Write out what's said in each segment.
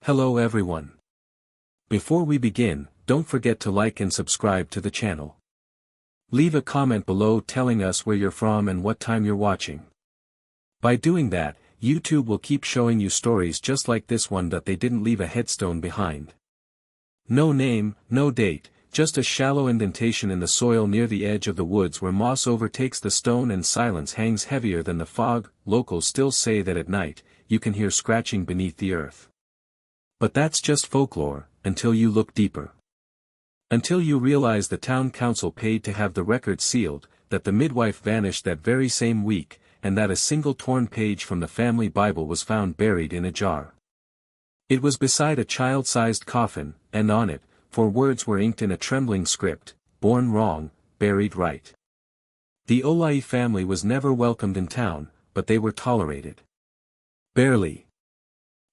Hello everyone. Before we begin, don't forget to like and subscribe to the channel. Leave a comment below telling us where you're from and what time you're watching. By doing that, YouTube will keep showing you stories just like this one that they didn't leave a headstone behind. No name, no date, just a shallow indentation in the soil near the edge of the woods where moss overtakes the stone and silence hangs heavier than the fog. Locals still say that at night, you can hear scratching beneath the earth. But that's just folklore, until you look deeper. Until you realize the town council paid to have the record sealed, that the midwife vanished that very same week, and that a single torn page from the family Bible was found buried in a jar. It was beside a child-sized coffin, and on it, 4 words were inked in a trembling script: born wrong, buried right. The Olai family was never welcomed in town, but they were tolerated. Barely.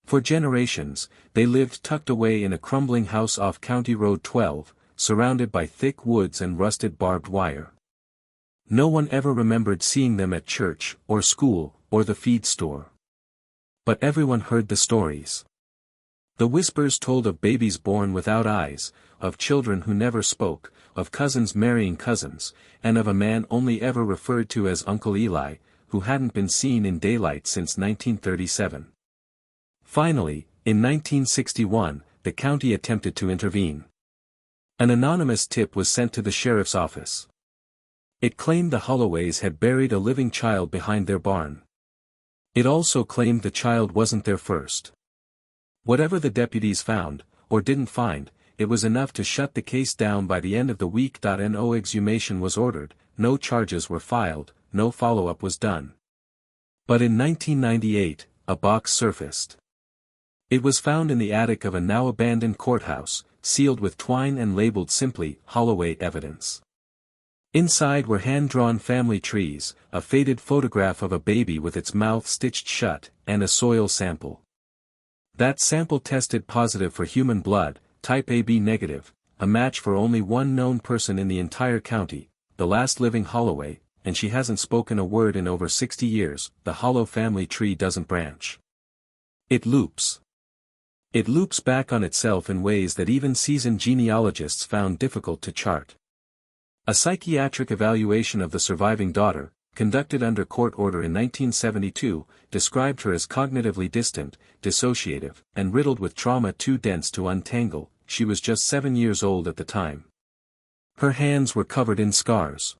For generations, they lived tucked away in a crumbling house off County Road 12, surrounded by thick woods and rusted barbed wire. No one ever remembered seeing them at church, or school, or the feed store. But everyone heard the stories. The whispers told of babies born without eyes, of children who never spoke, of cousins marrying cousins, and of a man only ever referred to as Uncle Eli, who hadn't been seen in daylight since 1937. Finally, in 1961, the county attempted to intervene. An anonymous tip was sent to the sheriff's office. It claimed the Holloways had buried a living child behind their barn. It also claimed the child wasn't their first. Whatever the deputies found, or didn't find, it was enough to shut the case down by the end of the week. No exhumation was ordered, no charges were filed, no follow-up was done. But in 1998, a box surfaced. It was found in the attic of a now-abandoned courthouse, sealed with twine and labeled simply, Holloway Evidence. Inside were hand-drawn family trees, a faded photograph of a baby with its mouth stitched shut, and a soil sample. That sample tested positive for human blood, type AB negative, a match for only one known person in the entire county, the last living Holloway, and she hasn't spoken a word in over 60 years. The Hollow family tree doesn't branch. It loops. It loops back on itself in ways that even seasoned genealogists found difficult to chart. A psychiatric evaluation of the surviving daughter, conducted under court order in 1972, described her as cognitively distant, dissociative, and riddled with trauma too dense to untangle. She was just 7 years old at the time. Her hands were covered in scars.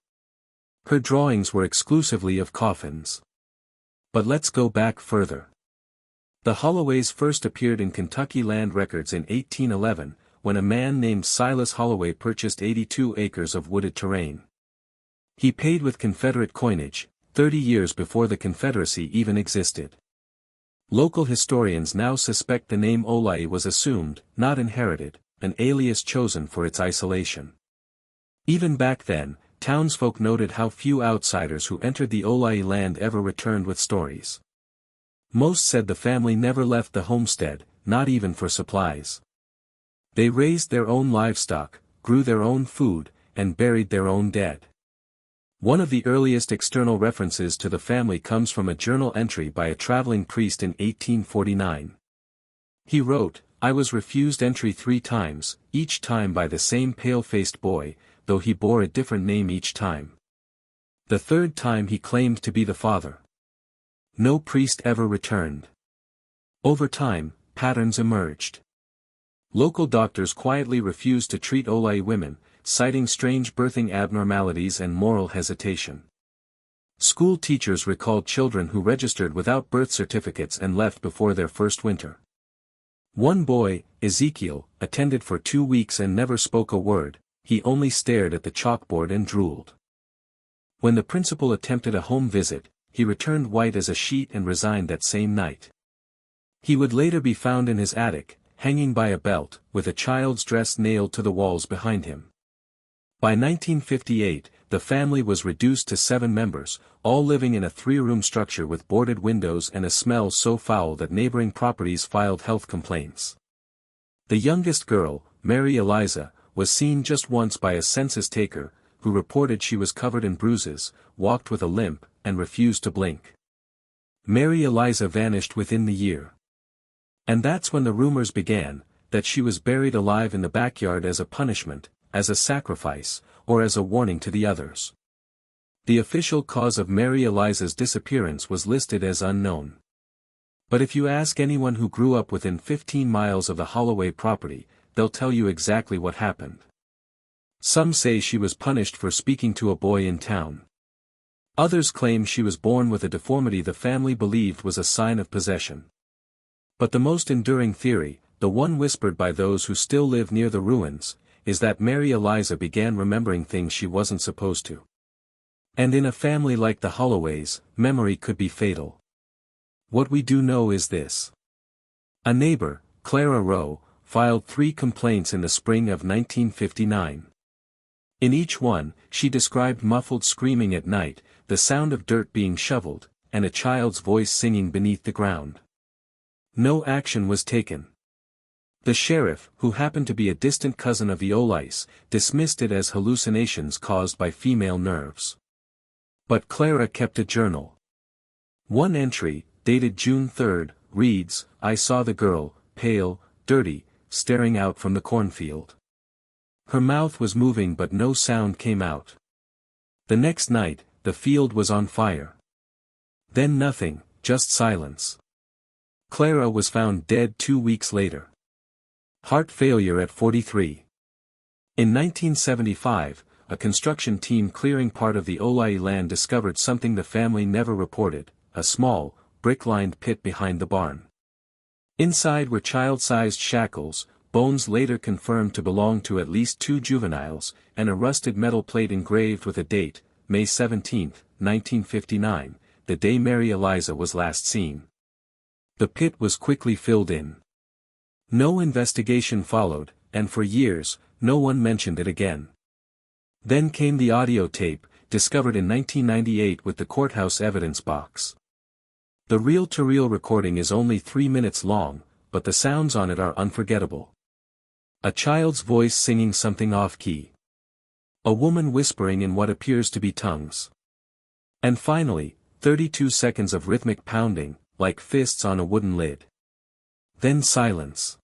Her drawings were exclusively of coffins. But let's go back further. The Holloways first appeared in Kentucky land records in 1811, when a man named Silas Holloway purchased 82 acres of wooded terrain. He paid with Confederate coinage, 30 years before the Confederacy even existed. Local historians now suspect the name Olai was assumed, not inherited, an alias chosen for its isolation. Even back then, townsfolk noted how few outsiders who entered the Olai land ever returned with stories. Most said the family never left the homestead, not even for supplies. They raised their own livestock, grew their own food, and buried their own dead. One of the earliest external references to the family comes from a journal entry by a traveling priest in 1849. He wrote, "I was refused entry 3 times, each time by the same pale-faced boy, though he bore a different name each time. The 3rd time he claimed to be the father. No priest ever returned." Over time, patterns emerged. Local doctors quietly refused to treat Olai women, citing strange birthing abnormalities and moral hesitation. School teachers recalled children who registered without birth certificates and left before their first winter. One boy, Ezekiel, attended for 2 weeks and never spoke a word. He only stared at the chalkboard and drooled. When the principal attempted a home visit, he returned white as a sheet and resigned that same night. He would later be found in his attic, hanging by a belt, with a child's dress nailed to the walls behind him. By 1958, the family was reduced to 7 members, all living in a 3-room structure with boarded windows and a smell so foul that neighboring properties filed health complaints. The youngest girl, Mary Eliza, was seen just once by a census taker, who reported she was covered in bruises, walked with a limp, and refused to blink. Mary Eliza vanished within the year. And that's when the rumors began, that she was buried alive in the backyard as a punishment, as a sacrifice, or as a warning to the others. The official cause of Mary Eliza's disappearance was listed as unknown. But if you ask anyone who grew up within 15 miles of the Holloway property, they'll tell you exactly what happened. Some say she was punished for speaking to a boy in town. Others claim she was born with a deformity the family believed was a sign of possession. But the most enduring theory, the one whispered by those who still live near the ruins, is that Mary Eliza began remembering things she wasn't supposed to. And in a family like the Holloways, memory could be fatal. What we do know is this. A neighbor, Clara Rowe, filed 3 complaints in the spring of 1959. In each one, she described muffled screaming at night, the sound of dirt being shoveled, and a child's voice singing beneath the ground. No action was taken. The sheriff, who happened to be a distant cousin of Eolice, dismissed it as hallucinations caused by female nerves. But Clara kept a journal. One entry, dated June 3, reads, "I saw the girl, pale, dirty, staring out from the cornfield. Her mouth was moving but no sound came out. The next night, the field was on fire. Then nothing, just silence. Clara was found dead 2 weeks later. Heart failure at 43. In 1975, a construction team clearing part of the Olai land discovered something the family never reported, a small, brick-lined pit behind the barn. Inside were child-sized shackles, bones later confirmed to belong to at least 2 juveniles, and a rusted metal plate engraved with a date, May 17, 1959, the day Mary Eliza was last seen. The pit was quickly filled in. No investigation followed, and for years, no one mentioned it again. Then came the audio tape, discovered in 1998 with the courthouse evidence box. The reel-to-reel recording is only 3 minutes long, but the sounds on it are unforgettable. A child's voice singing something off-key. A woman whispering in what appears to be tongues. And finally, 32 seconds of rhythmic pounding, like fists on a wooden lid. Then silence.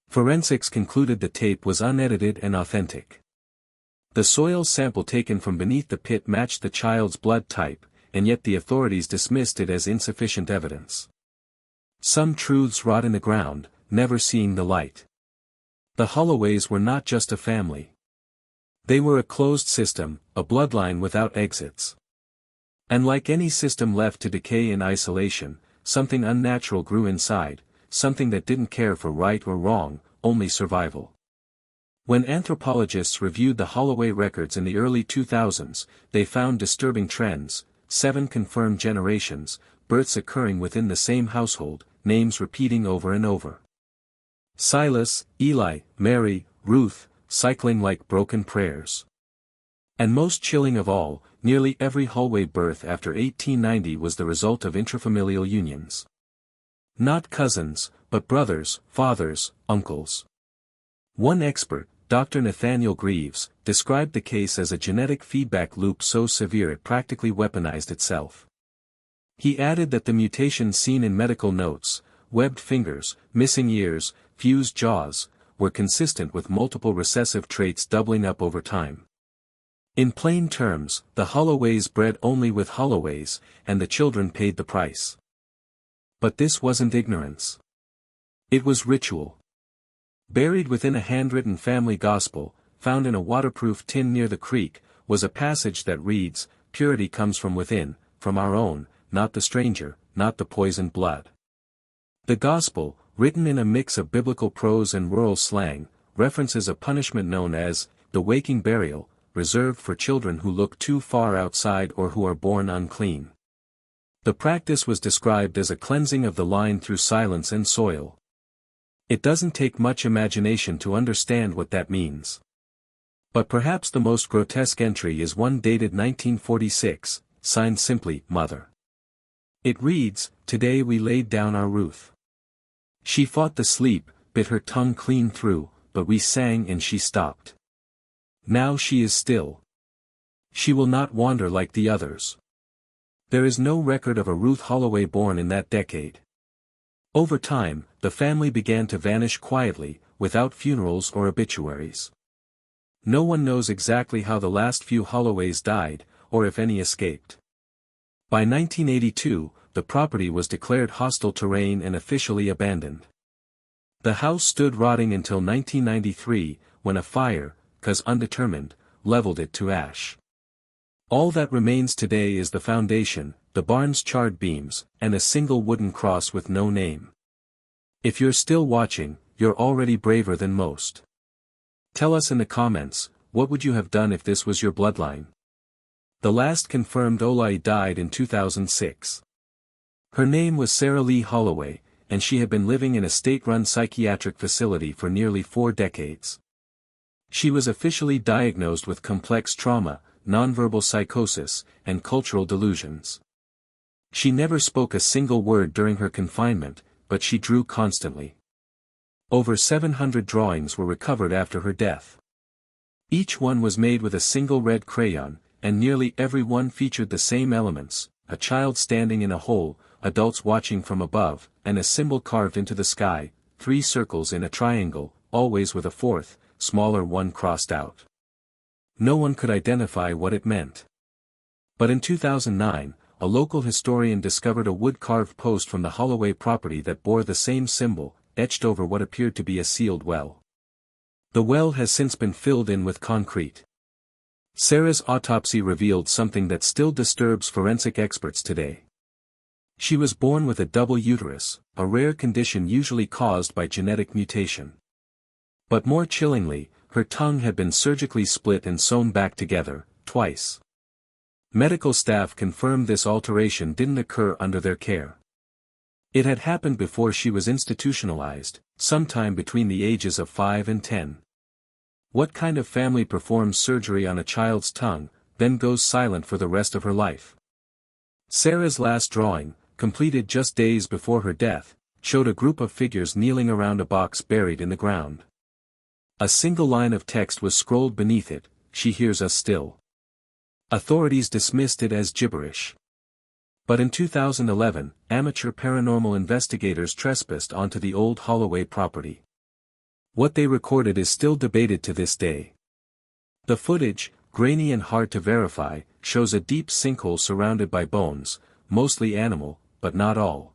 Forensics concluded the tape was unedited and authentic. The soil sample taken from beneath the pit matched the child's blood type, and yet the authorities dismissed it as insufficient evidence. Some truths rot in the ground, never seeing the light. The Holloways were not just a family. They were a closed system, a bloodline without exits. And like any system left to decay in isolation, something unnatural grew inside, something that didn't care for right or wrong, only survival. When anthropologists reviewed the Holloway records in the early 2000s, they found disturbing trends: 7 confirmed generations, births occurring within the same household, names repeating over and over. Silas, Eli, Mary, Ruth, cycling like broken prayers. And most chilling of all, nearly every Holloway birth after 1890 was the result of intrafamilial unions. Not cousins, but brothers, fathers, uncles. One expert, Dr. Nathaniel Greaves, described the case as a genetic feedback loop so severe it practically weaponized itself. He added that the mutations seen in medical notes, webbed fingers, missing ears, fused jaws, were consistent with multiple recessive traits doubling up over time. In plain terms, the Holloways bred only with Holloways, and the children paid the price. But this wasn't ignorance. It was ritual. Buried within a handwritten family gospel, found in a waterproof tin near the creek, was a passage that reads, "Purity comes from within, from our own, not the stranger, not the poisoned blood." The gospel, written in a mix of biblical prose and rural slang, references a punishment known as the waking burial, reserved for children who look too far outside or who are born unclean. The practice was described as a cleansing of the line through silence and soil. It doesn't take much imagination to understand what that means. But perhaps the most grotesque entry is one dated 1946, signed simply, Mother. It reads, "Today we laid down our Ruth. She fought the sleep, bit her tongue clean through, but we sang and she stopped. Now she is still. She will not wander like the others." There is no record of a Ruth Holloway born in that decade. Over time, the family began to vanish quietly, without funerals or obituaries. No one knows exactly how the last few Holloways died, or if any escaped. By 1982, the property was declared hostile terrain and officially abandoned. The house stood rotting until 1993, when a fire, 'cause undetermined, leveled it to ash. All that remains today is the foundation, the barn's charred beams, and a single wooden cross with no name. If you're still watching, you're already braver than most. Tell us in the comments, what would you have done if this was your bloodline? The last confirmed Olai died in 2006. Her name was Sarah Lee Holloway, and she had been living in a state-run psychiatric facility for nearly 4 decades. She was officially diagnosed with complex trauma, nonverbal psychosis, and cultural delusions. She never spoke a single word during her confinement, but she drew constantly. Over 700 drawings were recovered after her death. Each one was made with a single red crayon, and nearly every one featured the same elements: a child standing in a hole, adults watching from above, and a symbol carved into the sky, 3 circles in a triangle, always with a 4th, smaller one crossed out. No one could identify what it meant. But in 2009, a local historian discovered a wood-carved post from the Holloway property that bore the same symbol, etched over what appeared to be a sealed well. The well has since been filled in with concrete. Sarah's autopsy revealed something that still disturbs forensic experts today. She was born with a double uterus, a rare condition usually caused by genetic mutation. But more chillingly, her tongue had been surgically split and sewn back together, twice. Medical staff confirmed this alteration didn't occur under their care. It had happened before she was institutionalized, sometime between the ages of 5 and 10. What kind of family performs surgery on a child's tongue, then goes silent for the rest of her life? Sarah's last drawing, completed just days before her death, showed a group of figures kneeling around a box buried in the ground. A single line of text was scrolled beneath it: "She hears us still." Authorities dismissed it as gibberish. But in 2011, amateur paranormal investigators trespassed onto the old Holloway property. What they recorded is still debated to this day. The footage, grainy and hard to verify, shows a deep sinkhole surrounded by bones, mostly animal, but not all.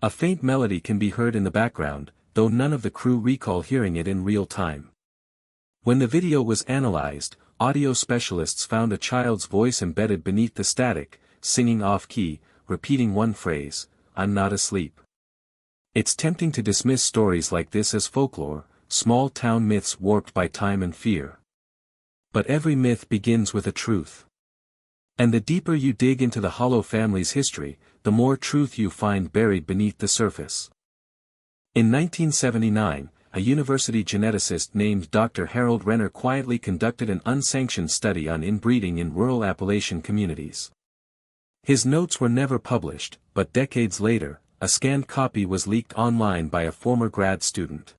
A faint melody can be heard in the background, though none of the crew recall hearing it in real time. When the video was analyzed, audio specialists found a child's voice embedded beneath the static, singing off-key, repeating one phrase: "I'm not asleep." It's tempting to dismiss stories like this as folklore, small-town myths warped by time and fear. But every myth begins with a truth. And the deeper you dig into the Hollow family's history, the more truth you find buried beneath the surface. In 1979, a university geneticist named Dr. Harold Renner quietly conducted an unsanctioned study on inbreeding in rural Appalachian communities. His notes were never published, but decades later, a scanned copy was leaked online by a former grad student.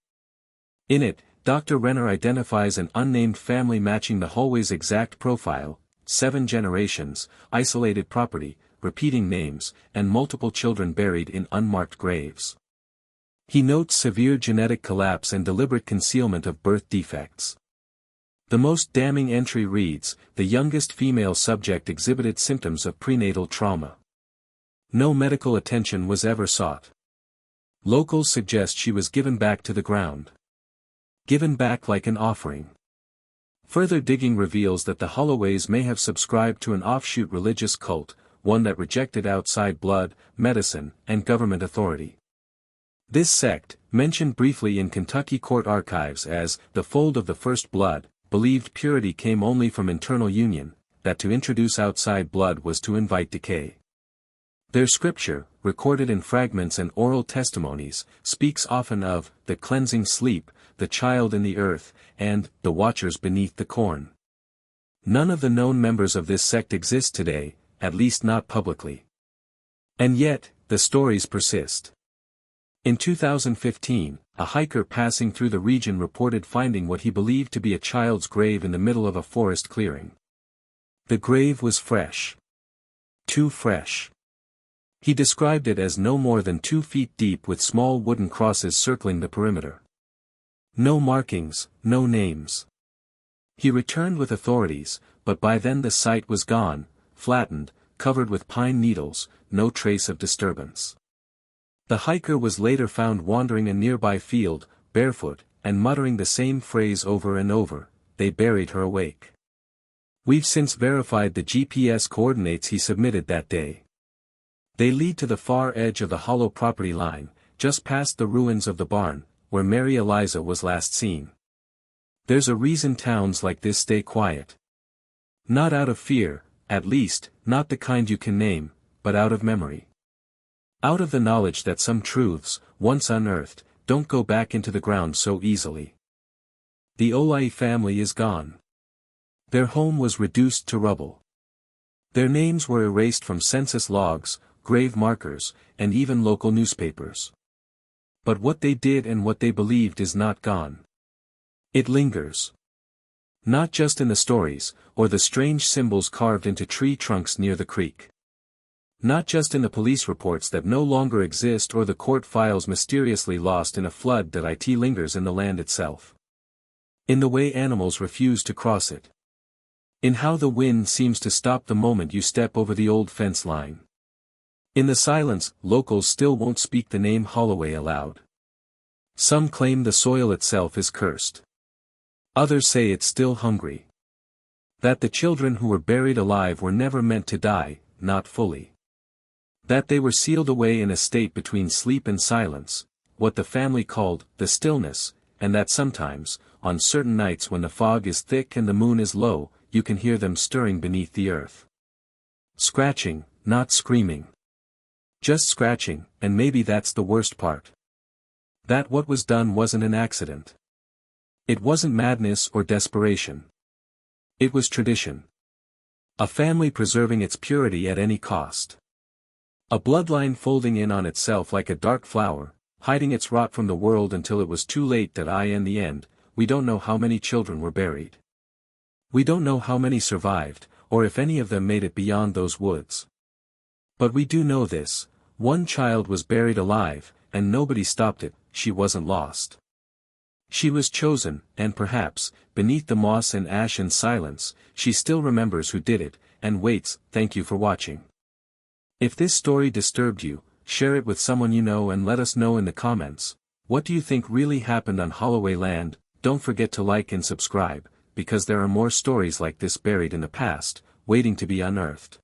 In it, Dr. Renner identifies an unnamed family matching the Holloway's exact profile: 7 generations, isolated property, repeating names, and multiple children buried in unmarked graves. He notes severe genetic collapse and deliberate concealment of birth defects. The most damning entry reads: "The youngest female subject exhibited symptoms of prenatal trauma. No medical attention was ever sought. Locals suggest she was given back to the ground. Given back like an offering." Further digging reveals that the Holloways may have subscribed to an offshoot religious cult, one that rejected outside blood, medicine, and government authority. This sect, mentioned briefly in Kentucky court archives as the fold of the first blood, believed purity came only from internal union, that to introduce outside blood was to invite decay. Their scripture, recorded in fragments and oral testimonies, speaks often of the cleansing sleep, the child in the earth, and the watchers beneath the corn. None of the known members of this sect exist today, at least not publicly. And yet, the stories persist. In 2015, a hiker passing through the region reported finding what he believed to be a child's grave in the middle of a forest clearing. The grave was fresh. Too fresh. He described it as no more than 2 feet deep with small wooden crosses circling the perimeter. No markings, no names. He returned with authorities, but by then the site was gone, flattened, covered with pine needles, no trace of disturbance. The hiker was later found wandering a nearby field, barefoot, and muttering the same phrase over and over, "They buried her awake." We've since verified the GPS coordinates he submitted that day. They lead to the far edge of the hollow property line, just past the ruins of the barn, where Mary Eliza was last seen. There's a reason towns like this stay quiet. Not out of fear, at least, not the kind you can name, but out of memory. Out of the knowledge that some truths, once unearthed, don't go back into the ground so easily. The Olai family is gone. Their home was reduced to rubble. Their names were erased from census logs, grave markers, and even local newspapers. But what they did and what they believed is not gone. It lingers. Not just in the stories, or the strange symbols carved into tree trunks near the creek. Not just in the police reports that no longer exist or the court files mysteriously lost in a flood that it lingers in the land itself. In the way animals refuse to cross it. In how the wind seems to stop the moment you step over the old fence line. In the silence, locals still won't speak the name Holloway aloud. Some claim the soil itself is cursed. Others say it's still hungry. That the children who were buried alive were never meant to die, not fully. That they were sealed away in a state between sleep and silence, what the family called the stillness, and that sometimes, on certain nights when the fog is thick and the moon is low, you can hear them stirring beneath the earth. Scratching, not screaming. Just scratching, and maybe that's the worst part. That what was done wasn't an accident. It wasn't madness or desperation. It was tradition. A family preserving its purity at any cost. A bloodline folding in on itself like a dark flower, hiding its rot from the world until it was too late that in the end, we don't know how many children were buried. We don't know how many survived, or if any of them made it beyond those woods. But we do know this, one child was buried alive, and nobody stopped it, she wasn't lost. She was chosen, and perhaps, beneath the moss and ash and silence, she still remembers who did it, and waits. Thank you for watching. If this story disturbed you, share it with someone you know and let us know in the comments. What do you think really happened on Holloway land? Don't forget to like and subscribe, because there are more stories like this buried in the past, waiting to be unearthed.